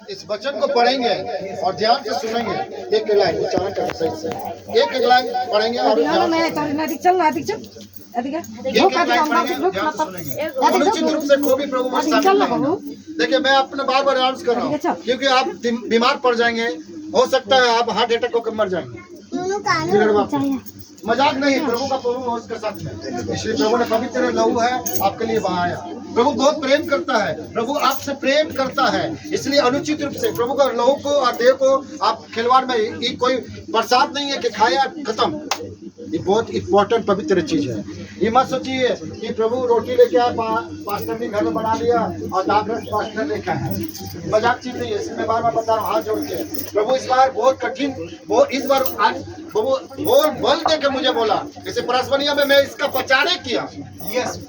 इस वचन को पढ़ेंगे और ध्यान से सुनेंगे। एक लाइन उच्चारण कर सही से, एक लाइन पढ़ेंगे और ध्यान से अनुचित रूप से कोई भी प्रभु में शामिल नहीं होना। देखिए मैं अपने बार बार अनाउंस कर रहा हूँ, क्योंकि आप बीमार पड़ जाएंगे, हो सकता है आप हार्ट अटैक होकर मर जाएंगे। मजाक नहीं, प्रभु का प्रभु है उसके साथ में, इसलिए प्रभु ने पवित्र लहू है आपके लिए बहाया। प्रभु बहुत प्रेम करता है, प्रभु आपसे प्रेम करता है, इसलिए अनुचित रूप से प्रभु का लहू को और देह को आप खिलवाड़ में, ये कोई प्रसाद नहीं है कि खाया खत्म। ये बहुत इम्पोर्टेंट पवित्र चीज है। ये मत सोचिए कि प्रभु रोटी लेके आए, पास्टर ने घर में बना लिया और दाखरस पास्टर लेके आए, मजाक चीज नहीं है। इसमें बार बार बता रहा हूँ हाथ जोड़ के, प्रभु इस बार बहुत कठिन, वो इस बार आज प्रभु बोल दे के मुझे बोला, जैसे परसबनिया में मैं इसका प्रचार किया। यस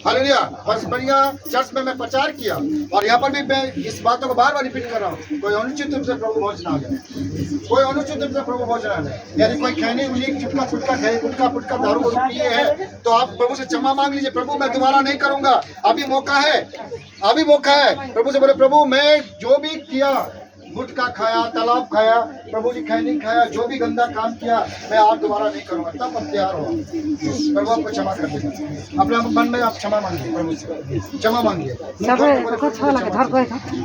हालेलुया, परसबनिया चर्च में मैं प्रचार किया और यहाँ पर भी मैं इस बातों को बार बार रिपीट कर रहा हूँ। कोई अनुचित रूप से प्रभु भोजना आ जाए, कोई अनुचित रूप से प्रभु भोजना आ जाए, यदि कोई खैनी उनी चुटका फुटका खाए, गुटका फुटका दारू पिए है, तो आप प्रभु से क्षमा मांग लीजिए। प्रभु मैं दोबारा नहीं करूंगा, अभी मौका है, अभी मौका है। प्रभु से बोले प्रभु मैं जो भी किया, गुटखा खाया, तालाब खाया, प्रभु जी खैनी खाया, जो भी गंदा काम किया, मैं आज दोबारा नहीं करूंगा। तब हम तैयार हो, प्रभु आपको क्षमा कर देगा। अपने मन में आप क्षमा मांगिए, प्रभु से क्षमा मांगिए।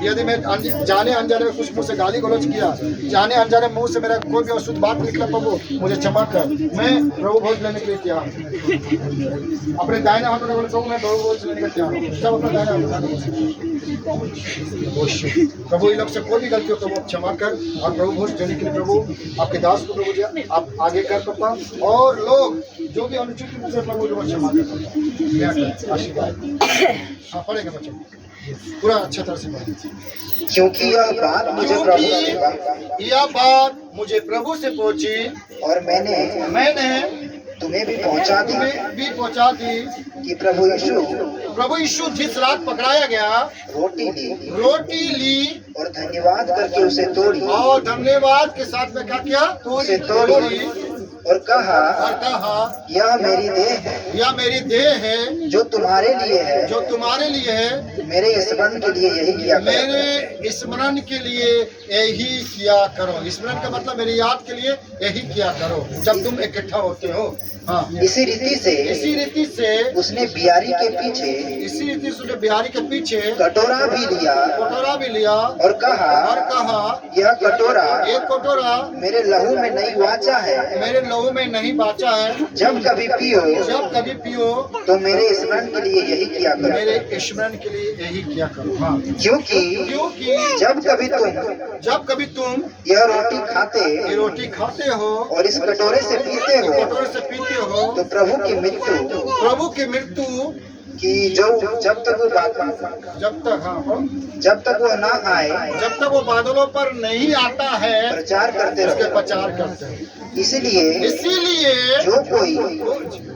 यदि मैं जाने अनजाने में कुछ मुंह से गाली गलौज किया, जाने अनजाने मुंह से मेरा कोई भी अशुद्ध बात निकला, प्रभु मुझे क्षमा कर, मैं प्रभु भोज लेने के लिए तैयार हूँ। अपने दाहिने हाथ में बोले प्रभु मैं प्रभु भोज लेने के लिए तैयार हूँ। सब अपना दाहिने हाथ में प्रभु इन लोग से कोई भी गलती हो तो वो क्षमा कर, और प्रभु भोज देने के लिए प्रभु आपके दास को प्रभु जी आप आगे कर पापा, और लोग जो भी अनुचित रूप से प्रभु को क्षमा कर पापा। आशीर्वाद हाँ पढ़ेंगे बच्चों पूरा अच्छे तरह से पढ़ेंगे, क्योंकि यह बात मुझे प्रभु से पहुंची और मैंने तुम्हें भी पहुंचा दी कि प्रभु यीशु जिस रात पकड़ाया गया रोटी ली और धन्यवाद करके उसे तोड़ी, और धन्यवाद के साथ में क्या किया, उसे तोड़ी और कहा यह मेरी देह है जो तुम्हारे लिए है, मेरे स्मरण के लिए यही किया करो। मेरे स्मरण के लिए यही किया करो। स्मरण का मतलब मेरी याद के लिए यही किया करो जब तुम इकट्ठा होते हो। हाँ इसी रीति से उसने बिहारी के पीछे कटोरा भी लिया और कहा यह कटोरा मेरे लहू में नहीं बाचा है, जब कभी पियो तो मेरे स्मरण के लिए यही किया करो। हाँ क्योंकि जब कभी तुम यह रोटी खाते हो और इस कटोरे से पीते हो तो प्रभु की मृत्यु कि जब तक वो ना आए, जब तक वो बादलों पर नहीं आता है, प्रचार करते हैं। इसीलिए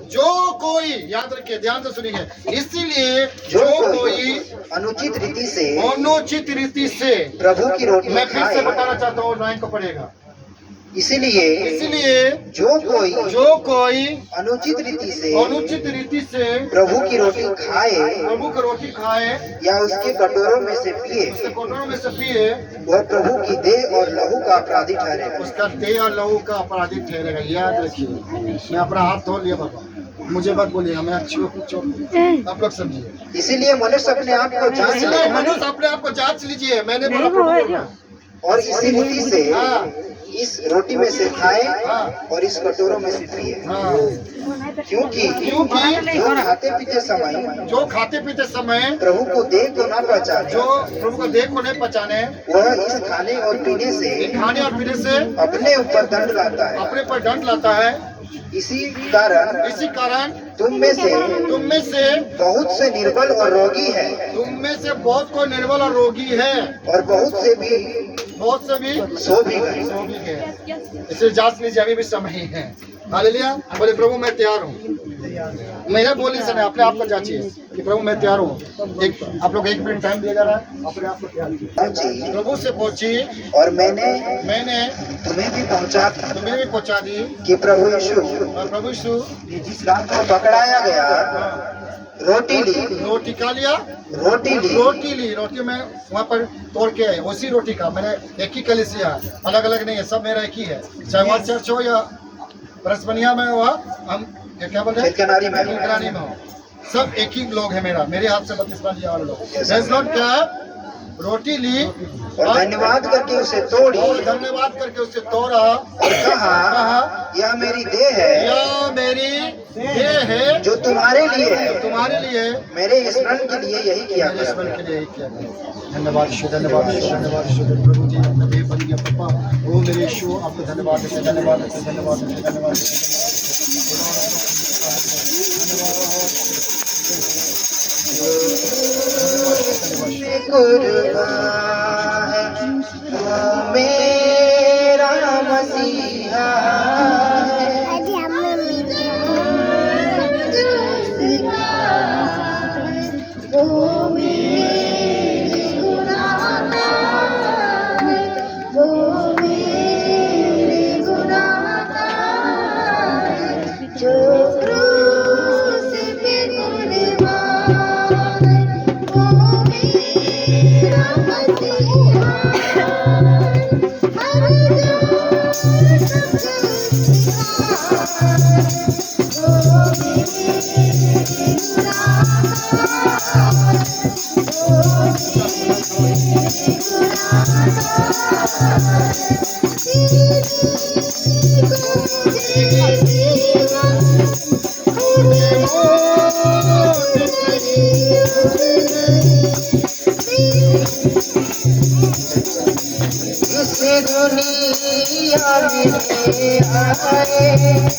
जो कोई याद रखिए, ध्यान से सुनिए, इसीलिए जो कोई अनुचित रीति से प्रभु की रोटी मैं फिर से बताना चाहता हूँ, लाइन को पढ़ेगा। इसलिए जो कोई अनुचित रीति से प्रभु की रोटी खाए या उसके कटोरों में से पिए, वह प्रभु की देह और लहू का अपराधी ठहरेगा। उसका देह और लहू का अपराधी ठहरेगा। याद रखिए, मैं अपना हाथ धो लिया बाबा, मुझे मत बोलिए, हमें अच्छी आप लोग समझिए। इसीलिए मनुष्य अपने आप को जांच लीजिए। मैंने बोला और इसी रीति से इस रोटी में से खाए और इस कटोरों में से पिए, क्योंकि जो खाते पीते समय प्रभु को देह को न पहचाने, वह इस खाने और पीने से अपने ऊपर दंड लाता है। इसी कारण तुम में से बहुत से निर्बल और रोगी है, और बहुत से भी सो भी गए। इसे जांच लीजिए, अभी भी समय है। हालेलुया, बोले प्रभु मैं तैयार हूँ। मेरा बोलने से नहीं, अपने आप को जांचिए कि प्रभु मैं तैयार हूँ। आप लोग 1 मिनट टाइम दिया जा रहा है, अपने आप को तैयार कीजिए। प्रभु से पहुंची और मैंने तुम्हें भी पहुंचा दी कि प्रभु यीशु जिस रात को पकड़ाया गया रोटी का लिया रोटी ली। रोटी मैं वहाँ पर तोड़ के आए, उसी रोटी का मैंने एक ही कलीसिया है, अलग अलग नहीं है, सब मेरा एक ही है, चाहे वहाँ चर्च हो या परसबनिया में हो, हम क्या बोलते हैं किलकरानी में हो, सब एक ही लोग है मेरा, मेरे हाथ से बत्तीसवा लिया वाले लोग। Praise Lord. क्या रोटी ली और धन्यवाद करके उसे तोड़ी, धन्यवाद करके उसे तोड़ा और कहा यह मेरी देह है, यह मेरी देह है जो तुम्हारे लिए है, तुम्हारे लिए, मेरे स्मरण के लिए यही किया मेरे करो। स्मरण के लिए यही किया करो। धन्यवाद यीशु, धन्यवाद यीशु, धन्यवाद यीशु, प्रभु जी अपने देह बन गया पापा, ओ मेरे यीशु आपको धन्यवाद देते, धन्यवाद देते, धन्यवाद देते, धन्यवाद मेरा मसीहा इस दुनिया में आए